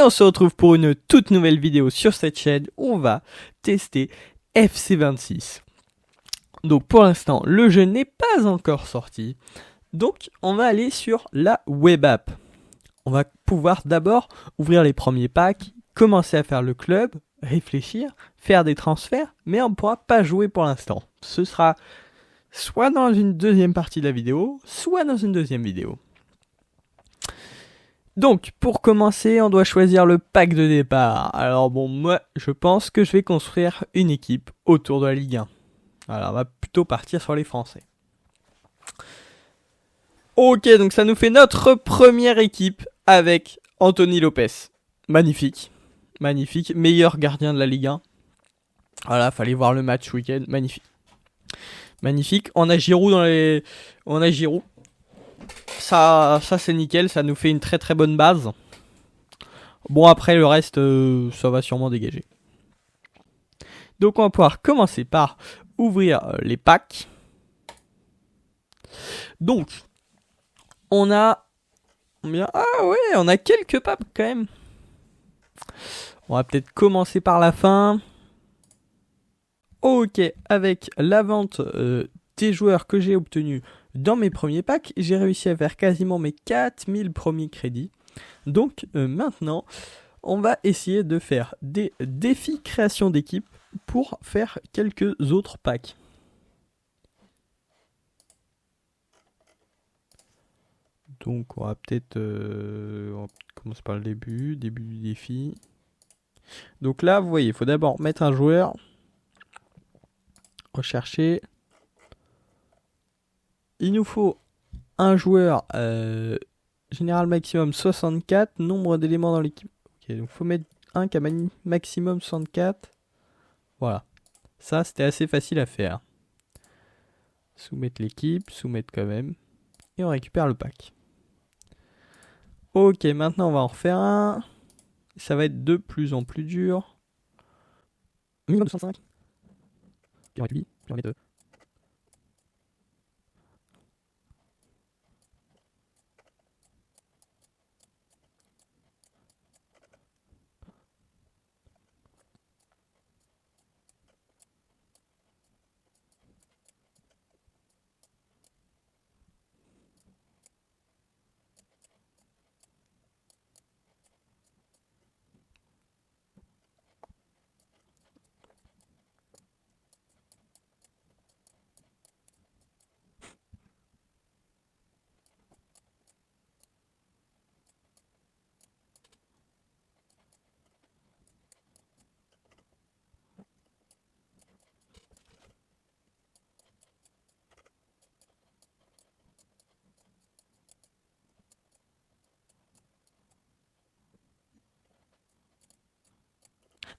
on se retrouve pour une toute nouvelle vidéo sur cette chaîne où on va tester FC26. Donc pour l'instant, le jeu n'est pas encore sorti. Donc on va aller sur la web app. On va pouvoir d'abord ouvrir les premiers packs, commencer à faire le club, réfléchir, faire des transferts, mais on ne pourra pas jouer pour l'instant. Ce sera soit dans une deuxième partie de la vidéo, soit dans une deuxième vidéo. Donc, pour commencer, on doit choisir le pack de départ. Alors bon, moi, je pense que je vais construire une équipe autour de la Ligue 1. Alors, on va plutôt partir sur les Français. Ok, donc ça nous fait notre première équipe avec Anthony Lopez. Magnifique. Magnifique. Meilleur gardien de la Ligue 1. Voilà, fallait voir le match week-end. Magnifique. Magnifique. On a Giroud dans les... On a Giroud. Ça c'est nickel, ça nous fait une très très bonne base. Bon, après le reste, ça va sûrement dégager. Donc on va pouvoir commencer par ouvrir les packs. Donc, on a... Ah ouais, on a quelques packs quand même. On va peut-être commencer par la fin. Ok, avec la vente des joueurs que j'ai obtenus dans mes premiers packs, j'ai réussi à faire quasiment mes 4000 premiers crédits. Donc maintenant, on va essayer de faire des défis création d'équipe pour faire quelques autres packs. Donc on va peut-être commencer par le début du défi. Donc là, vous voyez, il faut d'abord mettre un joueur, rechercher. Il nous faut un joueur général maximum 64, nombre d'éléments dans l'équipe. Ok, donc il faut mettre un qui a maximum 64. Voilà. Ça, c'était assez facile à faire. Soumettre l'équipe, soumettre quand même. Et on récupère le pack. Ok, maintenant on va en refaire un. Ça va être de plus en plus dur. Minimum 205. Puis on récupère, puis on met 2.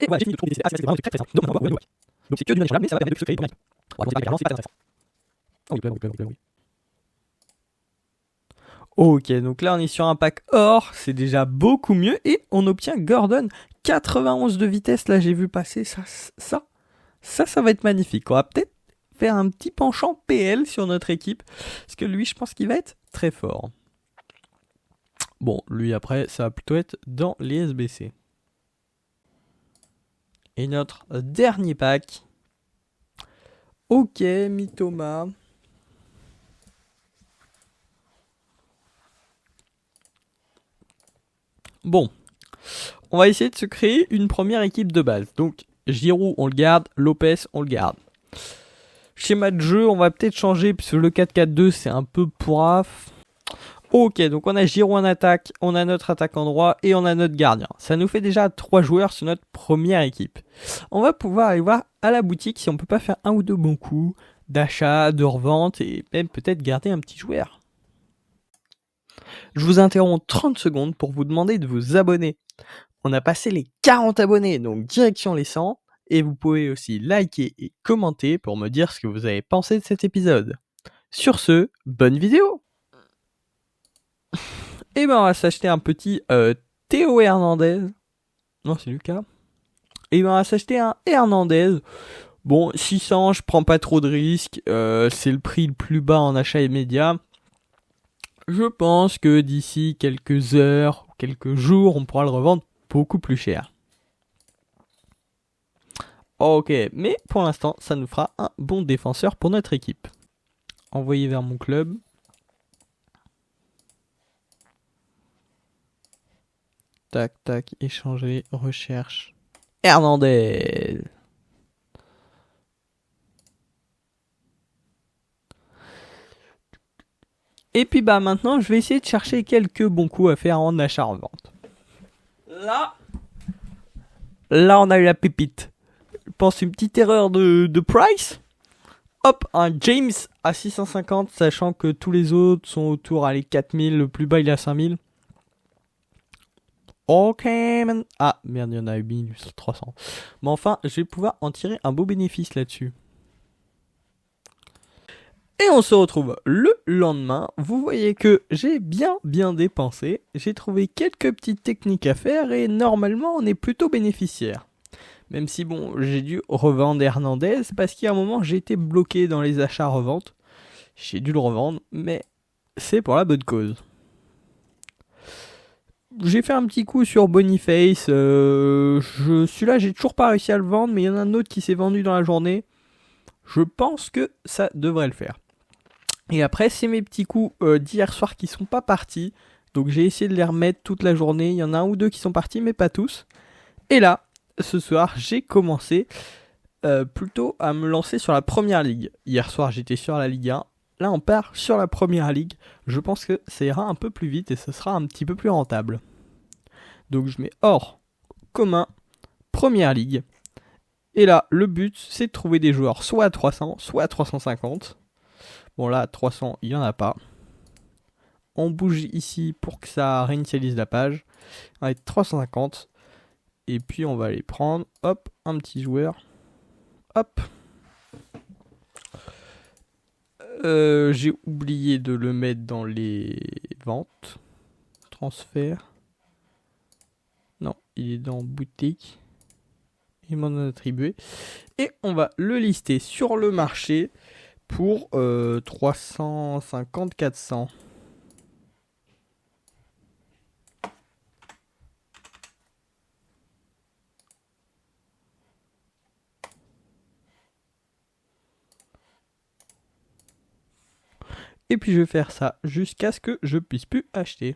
Et voilà, j'ai fini de trouver des c'est vraiment très très simple. Donc on va voir. Donc c'est que du management, mais ça va permettre de se créer pour une équipe. On va c'est pas très intéressant. Oh oui. Ok, donc là on est sur un pack or, c'est déjà beaucoup mieux et on obtient Gordon 91 de vitesse. Là j'ai vu passer ça va être magnifique. On va peut-être faire un petit penchant PL sur notre équipe parce que lui je pense qu'il va être très fort. Bon, lui après ça va plutôt être dans les SBC. Et notre dernier pack. Ok, Mitoma. Bon, on va essayer de se créer une première équipe de base. Donc, Giroud, on le garde. Lopez, on le garde. Schéma de jeu, on va peut-être changer puisque le 4-4-2, c'est un peu pourraf. Ok, donc on a Giroud en attaque, on a notre attaquant droit et on a notre gardien. Ça nous fait déjà 3 joueurs sur notre première équipe. On va pouvoir aller voir à la boutique si on peut pas faire un ou deux bons coups d'achat, de revente et même peut-être garder un petit joueur. Je vous interromps 30 secondes pour vous demander de vous abonner. On a passé les 40 abonnés, donc direction les 100. Et vous pouvez aussi liker et commenter pour me dire ce que vous avez pensé de cet épisode. Sur ce, bonne vidéo. Et ben on va s'acheter un petit Théo Hernandez. Non, c'est Lucas. Et ben on va s'acheter un Hernandez. Bon, 600, je prends pas trop de risques. C'est le prix le plus bas en achat immédiat. Je pense que d'ici quelques heures, quelques jours, on pourra le revendre beaucoup plus cher. Ok, mais pour l'instant, ça nous fera un bon défenseur pour notre équipe. Envoyé vers mon club. Tac, tac, échanger, recherche. Hernandez. Et puis bah maintenant, je vais essayer de chercher quelques bons coups à faire en achat-revente. Là, on a eu la pépite. Je pense une petite erreur de price. Hop, un James à 650, sachant que tous les autres sont autour à les 4000, le plus bas il est à 5000. Ok, man. Ah, merde, il y en a eu 1300. Mais enfin, je vais pouvoir en tirer un beau bénéfice là-dessus. Et on se retrouve le lendemain. Vous voyez que j'ai bien dépensé. J'ai trouvé quelques petites techniques à faire et normalement on est plutôt bénéficiaire. Même si bon, j'ai dû revendre Hernandez parce qu'il y a un moment j'ai été bloqué dans les achats-reventes. J'ai dû le revendre, mais c'est pour la bonne cause. J'ai fait un petit coup sur Boniface. Celui-là, j'ai toujours pas réussi à le vendre, mais il y en a un autre qui s'est vendu dans la journée. Je pense que ça devrait le faire. Et après, c'est mes petits coups d'hier soir qui sont pas partis. Donc j'ai essayé de les remettre toute la journée. Il y en a un ou deux qui sont partis, mais pas tous. Et là, ce soir, j'ai commencé plutôt à me lancer sur la première ligue. Hier soir, j'étais sur la Ligue 1. Là, on part sur la première ligue. Je pense que ça ira un peu plus vite et ce sera un petit peu plus rentable. Donc je mets hors commun, première ligue. Et là, le but, c'est de trouver des joueurs soit à 300, soit à 350. Bon là, 300, il n'y en a pas. On bouge ici pour que ça réinitialise la page. Avec 350. Et puis on va aller prendre, hop, un petit joueur. Hop. J'ai oublié de le mettre dans les ventes. Transfert. Non, il est dans boutique. Il m'en a attribué. Et on va le lister sur le marché pour 350-400. Et puis je vais faire ça jusqu'à ce que je puisse plus acheter.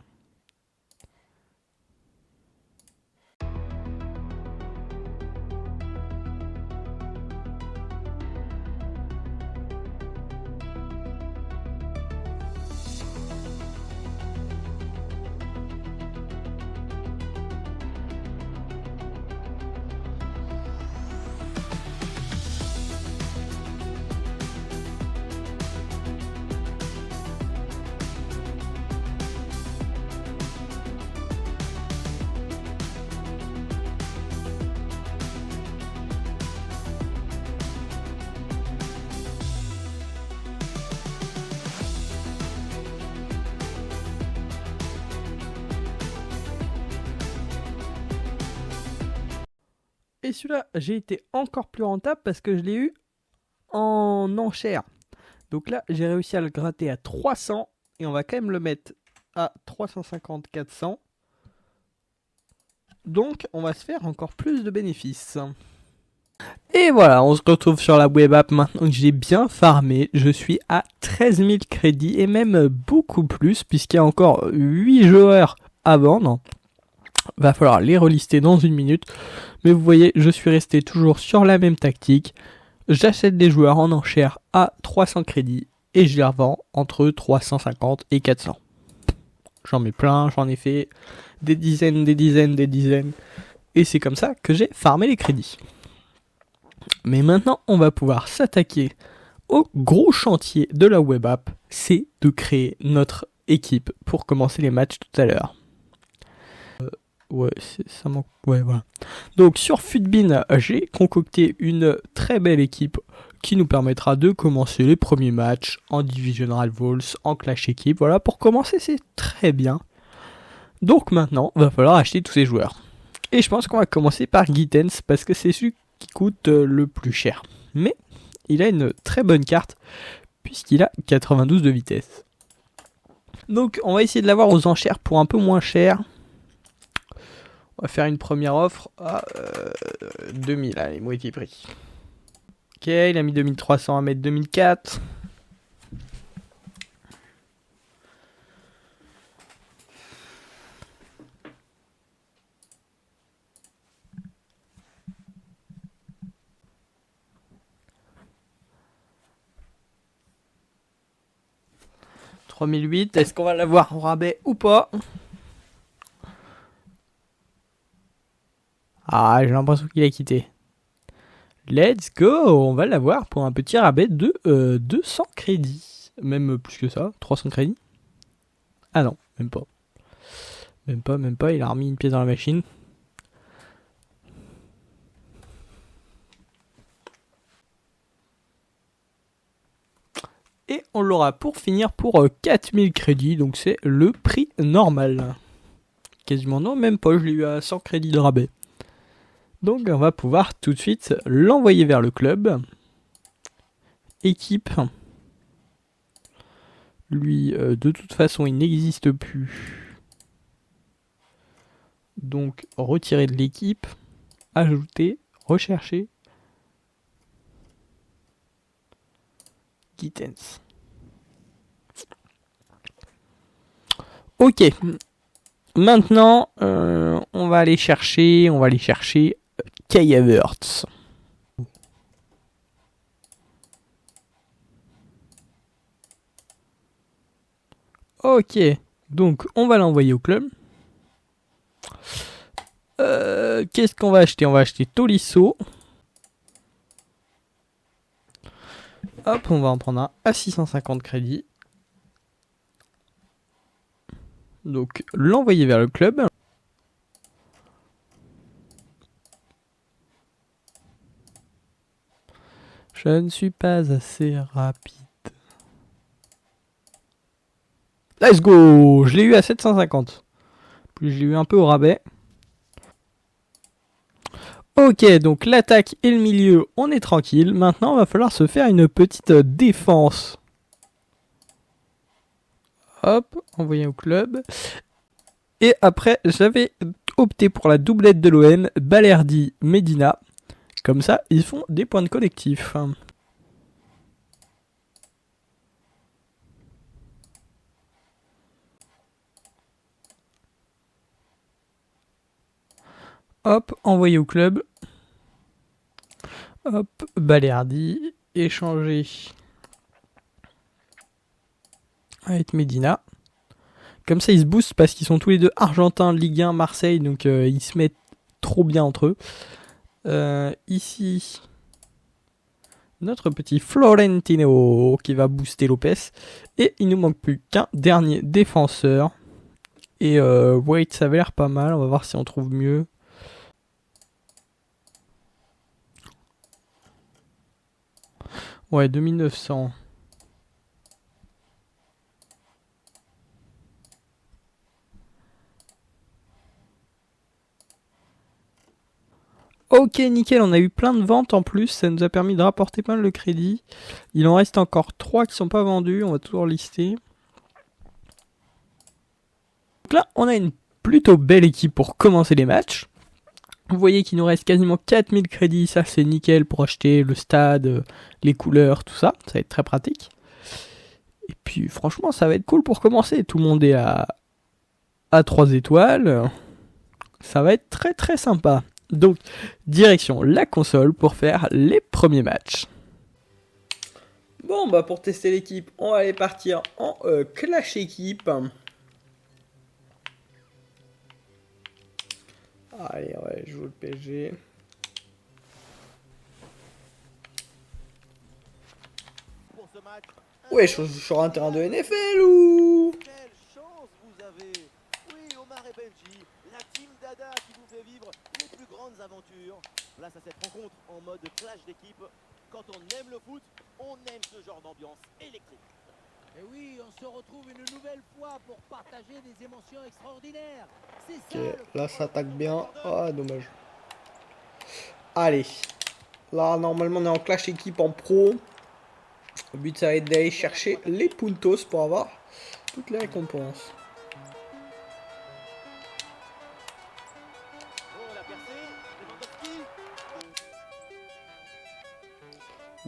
Et celui-là, j'ai été encore plus rentable parce que je l'ai eu en enchère. Donc là, j'ai réussi à le gratter à 300 et on va quand même le mettre à 350-400. Donc, on va se faire encore plus de bénéfices. Et voilà, on se retrouve sur la web app maintenant que j'ai bien farmé. Je suis à 13 000 crédits et même beaucoup plus puisqu'il y a encore 8 joueurs à vendre. Va falloir les relister dans une minute. Mais vous voyez, je suis resté toujours sur la même tactique. J'achète des joueurs en enchère à 300 crédits et je les revends entre 350 et 400. J'en mets plein, j'en ai fait des dizaines. Et c'est comme ça que j'ai farmé les crédits. Mais maintenant, on va pouvoir s'attaquer au gros chantier de la web app. C'est de créer notre équipe pour commencer les matchs tout à l'heure. Ouais, ça manque. Ouais, voilà. Donc sur Futbin, j'ai concocté une très belle équipe qui nous permettra de commencer les premiers matchs en Division Rivals, en Clash équipe. Voilà, pour commencer, c'est très bien. Donc maintenant, il va falloir acheter tous ces joueurs. Et je pense qu'on va commencer par Gittens parce que c'est celui qui coûte le plus cher. Mais il a une très bonne carte puisqu'il a 92 de vitesse. Donc on va essayer de l'avoir aux enchères pour un peu moins cher. On va faire une première offre à 2000, allez, moitié prix. Ok, il a mis 2300 à mettre 2004. « 3008, est-ce qu'on va l'avoir en rabais ou pas? Ah, j'ai l'impression qu'il a quitté. Let's go, on va l'avoir pour un petit rabais de 200 crédits. Même plus que ça, 300 crédits. Ah non, même pas. Même pas, il a remis une pièce dans la machine. Et on l'aura pour finir pour 4000 crédits, donc c'est le prix normal. Quasiment non, même pas, je l'ai eu à 100 crédits de rabais. Donc on va pouvoir tout de suite l'envoyer vers le club. Équipe. Lui, de toute façon, il n'existe plus. Donc retirer de l'équipe. Ajouter. Rechercher. Gittens. Ok. Maintenant, on va aller chercher Kai Havertz. Ok, donc on va l'envoyer au club. Qu'est-ce qu'on va acheter? On va acheter Tolisso. Hop, on va en prendre un à 650 crédits. Donc l'envoyer vers le club. Je ne suis pas assez rapide. Let's go! Je l'ai eu à 750. Puis je l'ai eu un peu au rabais. Ok, donc l'attaque et le milieu, on est tranquille. Maintenant, il va falloir se faire une petite défense. Hop, envoyer au club. Et après, j'avais opté pour la doublette de l'OM, Balerdi, Medina. Comme ça, ils font des points de collectif. Hop, envoyer au club. Hop, Balerdi, échanger avec Medina. Comme ça, ils se boostent parce qu'ils sont tous les deux argentins, Ligue 1, Marseille, donc ils se mettent trop bien entre eux. Ici, notre petit Florentino qui va booster Lopez. Et il nous manque plus qu'un dernier défenseur. Et Wait, ça avait l'air pas mal, on va voir si on trouve mieux. Ouais, 2900. Ok, nickel, on a eu plein de ventes en plus, ça nous a permis de rapporter pas mal de crédit. Il en reste encore 3 qui sont pas vendus, on va toujours lister. Donc là, on a une plutôt belle équipe pour commencer les matchs. Vous voyez qu'il nous reste quasiment 4000 crédits, ça c'est nickel pour acheter le stade, les couleurs, tout ça, ça va être très pratique. Et puis franchement, ça va être cool pour commencer, tout le monde est à 3 étoiles, ça va être très très sympa. Donc, direction la console pour faire les premiers matchs. Bon, bah pour tester l'équipe, on va aller partir en clash équipe. Allez, ouais, je joue le PSG. Ouais, je suis sur un terrain de NFL ou... Quelle chance vous avez! Oui, Omar et Benji, la team Dada qui vous fait vivre les plus grandes aventures. Place à cette rencontre en mode clash d'équipe. Quand on aime le foot, on aime ce genre d'ambiance électrique. Et oui, on se retrouve une nouvelle fois pour partager des émotions extraordinaires. C'est Ok, ça. là ça attaque bien. Ah, dommage. Allez. Là, normalement, on est en clash équipe en pro. Le but, ça va être d'aller chercher les puntos pour avoir toutes les récompenses.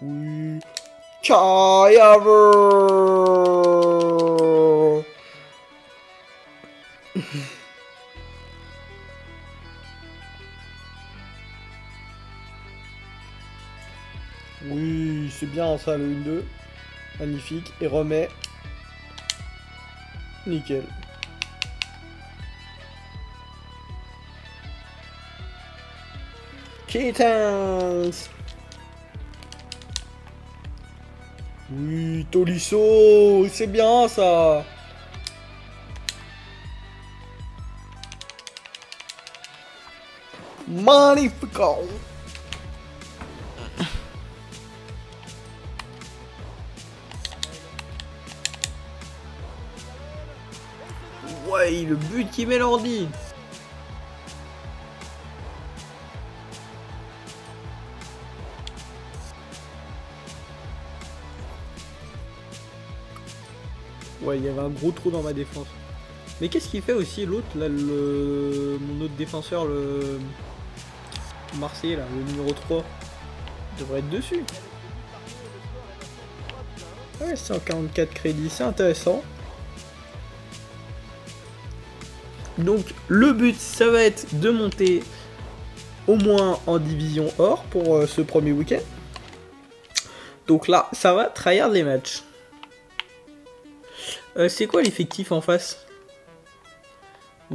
Oui. Kai Havertz. Oui, c'est bien ça le 1-2. Magnifique. Et remet. Nickel. Kittens. Oui, Tolisso, c'est bien ça. Magnifico. Ouais, le but qui met l'ordi. Ouais, il y avait un gros trou dans ma défense. Mais qu'est-ce qu'il fait aussi l'autre, là, mon autre défenseur, le Marseillais, là, le numéro 3. Il devrait être dessus. Ouais, 144 crédits, c'est intéressant. Donc, le but, ça va être de monter au moins en division or pour ce premier week-end. Donc là, ça va tryhard les matchs. C'est quoi l'effectif en face?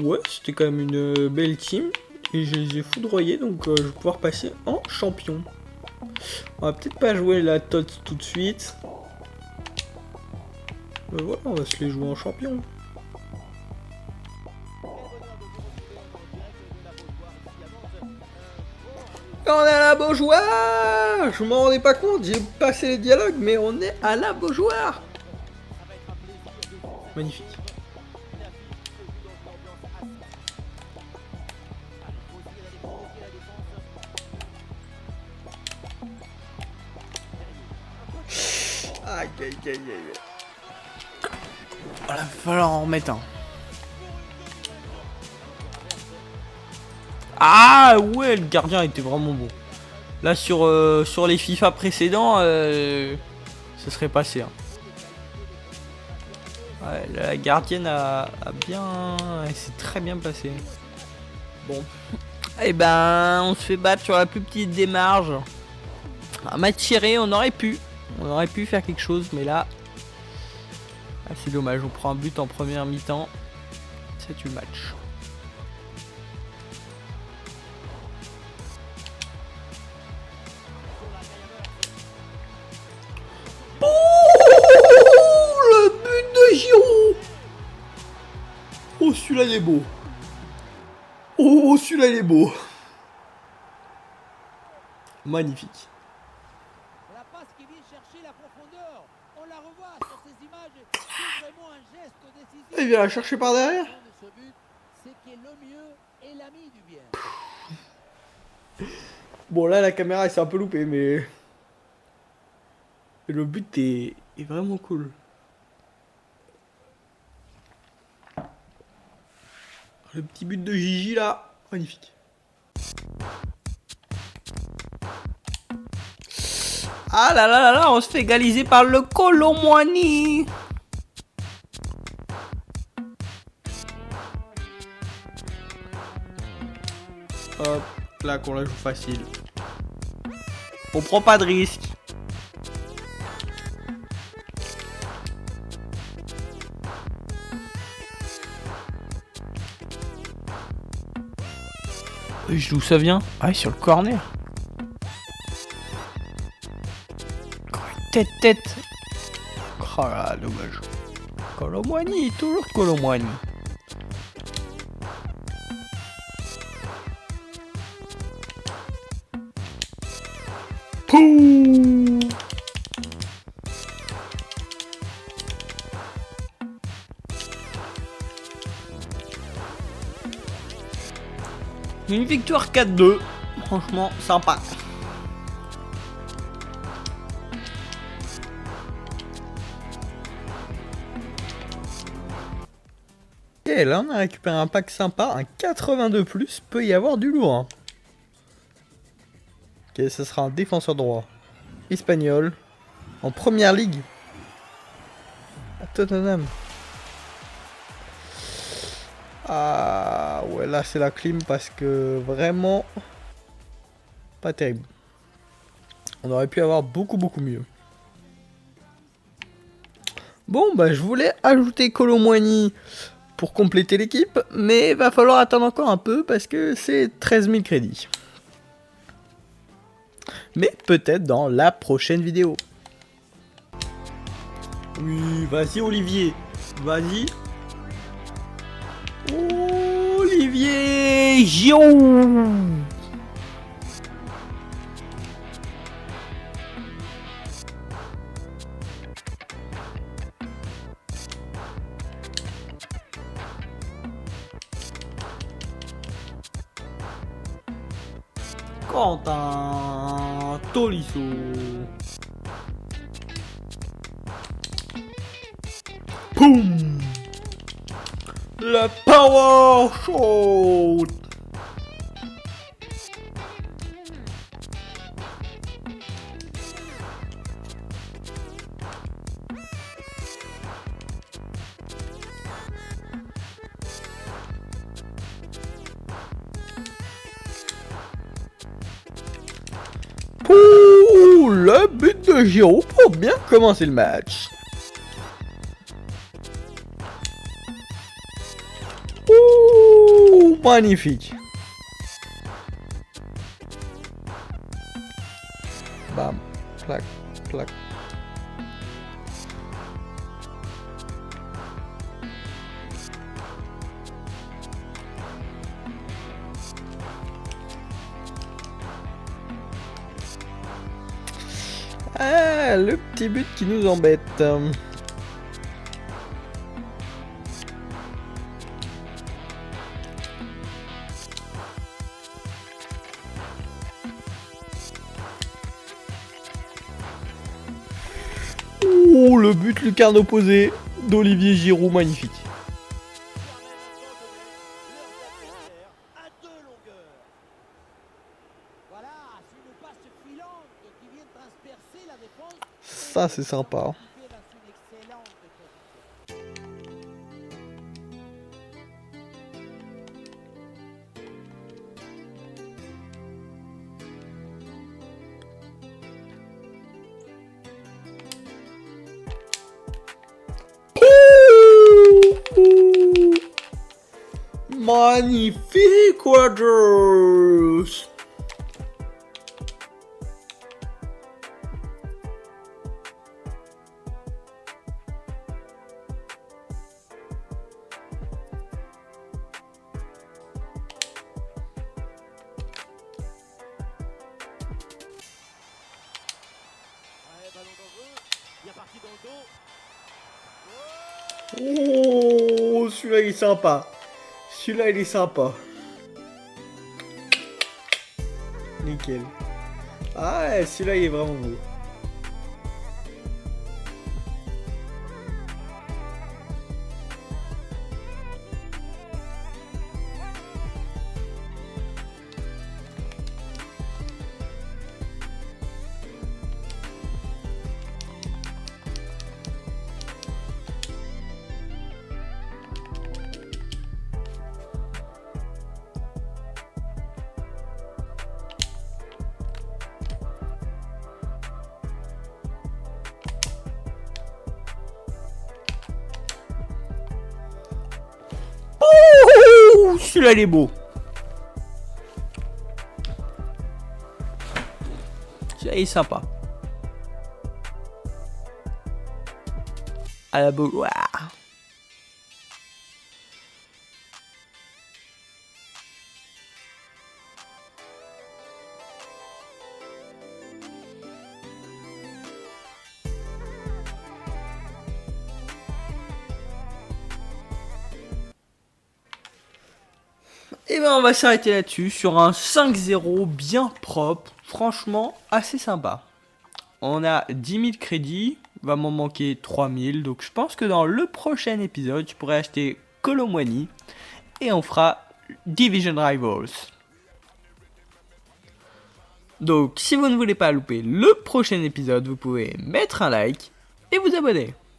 Ouais, c'était quand même une belle team. Et je les ai foudroyés, donc je vais pouvoir passer en champion. On va peut-être pas jouer la TOTS tout de suite. Voilà, on va se les jouer en champion. On est à la Beaujoire. Je m'en rendais pas compte, j'ai passé les dialogues, mais on est à la Beaujoire. Magnifique. Aïe aïe aïe aïe. Il va falloir en remettre un. Ah ouais, le gardien était vraiment bon. Là sur les FIFA précédents, ça serait passé. Hein. Ouais, la gardienne a bien... Elle s'est très bien placée. Bon. Et ben, on se fait battre sur la plus petite des marges. Un match tiré, on aurait pu. On aurait pu faire quelque chose, mais là... Ah, c'est dommage, on prend un but en première mi-temps. C'est le match. Oh, celui-là il est beau. Oh, celui-là il est beau. Magnifique. La passe qui vient chercher la profondeur. On la revoit sur ces images. C'est vraiment un geste décisif. Il vient la chercher par derrière. Ce but, c'est qui est le mieux et l'ami du bien. Bon là la caméra elle s'est un peu loupée mais le but est vraiment cool. Le petit but de Gigi là, magnifique. Ah là là là là, on se fait égaliser par le Colomboigny. Hop, là qu'on la joue facile. On prend pas de risque. D'où ça vient? Ah, sur le corner. Tête. Oh là, dommage. Colomboigny, toujours Colomboigny. Pouh. Une victoire 4-2. Franchement, sympa. Et là, on a récupéré un pack sympa. Un 82+. Peut y avoir du lourd. Hein. Ok, ça sera un défenseur droit. espagnol en première ligue à Tottenham. Ah ouais, là c'est la clim parce que vraiment pas terrible. On aurait pu avoir beaucoup mieux. Bon bah je voulais ajouter Kolo Muani pour compléter l'équipe, mais va falloir attendre encore un peu parce que c'est 13 000 crédits. Mais peut-être dans la prochaine vidéo. Oui, vas-y Olivier, vas-y. Olivier Giroud. Quentin Tolisso. Boum. Le power shot. Pour le but de Giroud pour bien commencer le match. Ouh, magnifique. Bam, clac, clac. Ah, le petit but qui nous embête. Oh, le but lucarne opposé d'Olivier Giroud, magnifique. À deux longueurs. Voilà, c'est une passe filante qui vient transpercer la défense. Ça, c'est sympa. Dans une excellente position. Magnifique Quadros. Ouais, ballon dangereux. Bien parti dans le dos. Oh, celui-là il est sympa. Celui-là il est sympa. Nickel. Ah, ouais, celui-là il est vraiment beau. Oh, celui-là il est beau. Celui-là il est sympa. À la Beauloire. Et ben on va s'arrêter là-dessus sur un 5-0 bien propre, franchement assez sympa. On a 10 000 crédits, va m'en manquer 3 000, donc je pense que dans le prochain épisode, je pourrais acheter Kolo Muani et on fera Division Rivals. Donc si vous ne voulez pas louper le prochain épisode, vous pouvez mettre un like et vous abonner.